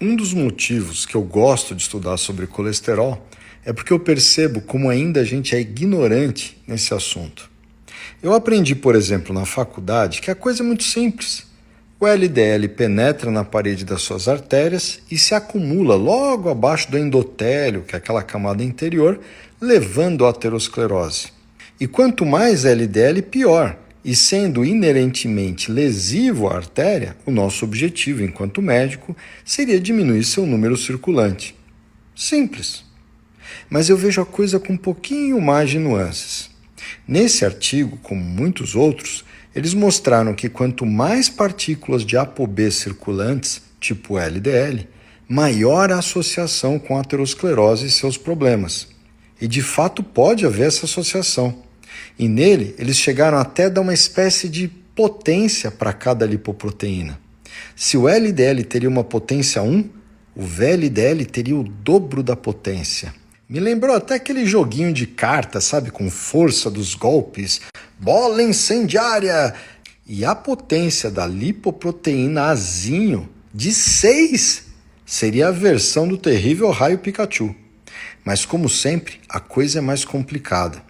Um dos motivos que eu gosto de estudar sobre colesterol é porque eu percebo como ainda a gente é ignorante nesse assunto. Eu aprendi, por exemplo, na faculdade que a coisa é muito simples. O LDL penetra na parede das suas artérias e se acumula logo abaixo do endotélio, que é aquela camada interior, levando à aterosclerose. E quanto mais LDL, pior. E sendo inerentemente lesivo à artéria, o nosso objetivo enquanto médico seria diminuir seu número circulante. Simples. Mas eu vejo a coisa com um pouquinho mais de nuances. Nesse artigo, como muitos outros, eles mostraram que quanto mais partículas de ApoB circulantes, tipo LDL, maior a associação com a aterosclerose e seus problemas. E de fato pode haver essa associação. E nele, eles chegaram até a dar uma espécie de potência para cada lipoproteína. Se o LDL teria uma potência 1, o VLDL teria o dobro da potência. Me lembrou até aquele joguinho de cartas, sabe, com força dos golpes, bola incendiária. E a potência da lipoproteína Azinho de 6 seria a versão do terrível raio Pikachu. Mas como sempre, a coisa é mais complicada.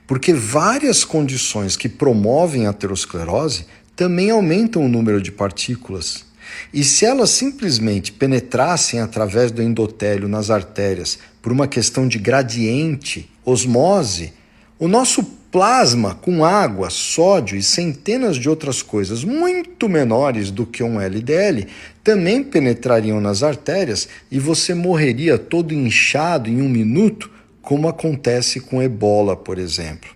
Porque várias condições que promovem a aterosclerose também aumentam o número de partículas. E se elas simplesmente penetrassem através do endotélio nas artérias por uma questão de gradiente, osmose, o nosso plasma com água, sódio e centenas de outras coisas muito menores do que um LDL também penetrariam nas artérias e você morreria todo inchado em 1 minuto, como acontece com ebola, por exemplo.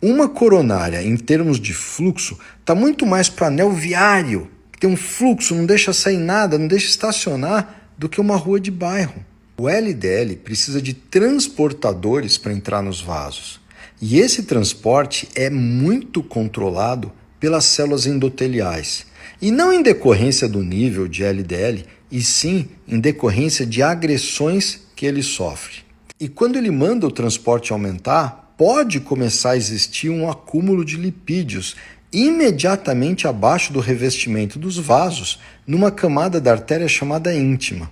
Uma coronária, em termos de fluxo, está muito mais para anel viário, que tem um fluxo, não deixa sair nada, não deixa estacionar, do que uma rua de bairro. O LDL precisa de transportadores para entrar nos vasos. E esse transporte é muito controlado pelas células endoteliais. E não em decorrência do nível de LDL, e sim em decorrência de agressões que ele sofre. E quando ele manda o transporte aumentar, pode começar a existir um acúmulo de lipídios imediatamente abaixo do revestimento dos vasos, numa camada da artéria chamada íntima.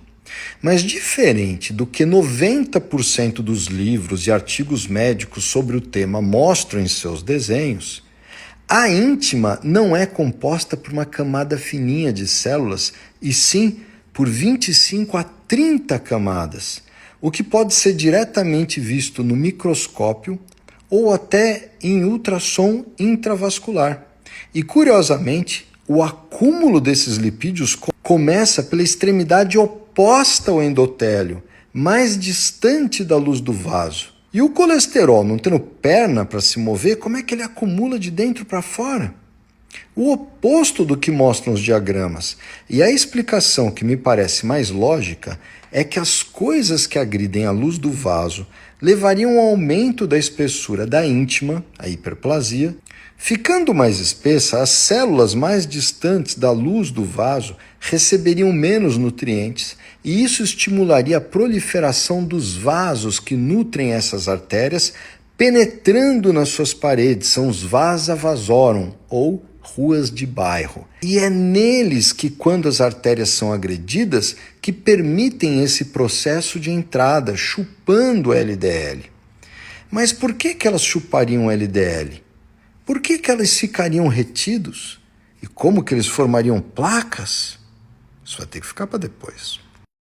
Mas diferente do que 90% dos livros e artigos médicos sobre o tema mostram em seus desenhos, a íntima não é composta por uma camada fininha de células, e sim por 25 a 30 camadas, o que pode ser diretamente visto no microscópio ou até em ultrassom intravascular. E, curiosamente, o acúmulo desses lipídios começa pela extremidade oposta ao endotélio, mais distante da luz do vaso. E o colesterol, não tendo perna para se mover, como é que ele acumula de dentro para fora? O oposto do que mostram os diagramas. E a explicação que me parece mais lógica é que as coisas que agridem a luz do vaso levariam ao aumento da espessura da íntima, a hiperplasia. Ficando mais espessa, as células mais distantes da luz do vaso receberiam menos nutrientes e isso estimularia a proliferação dos vasos que nutrem essas artérias, penetrando nas suas paredes. São os vasa vasorum, ou ruas de bairro. E é neles que, quando as artérias são agredidas, que permitem esse processo de entrada, chupando LDL. Mas por que elas chupariam LDL? Por que elas ficariam retidos? E como que eles formariam placas? Isso vai ter que ficar para depois.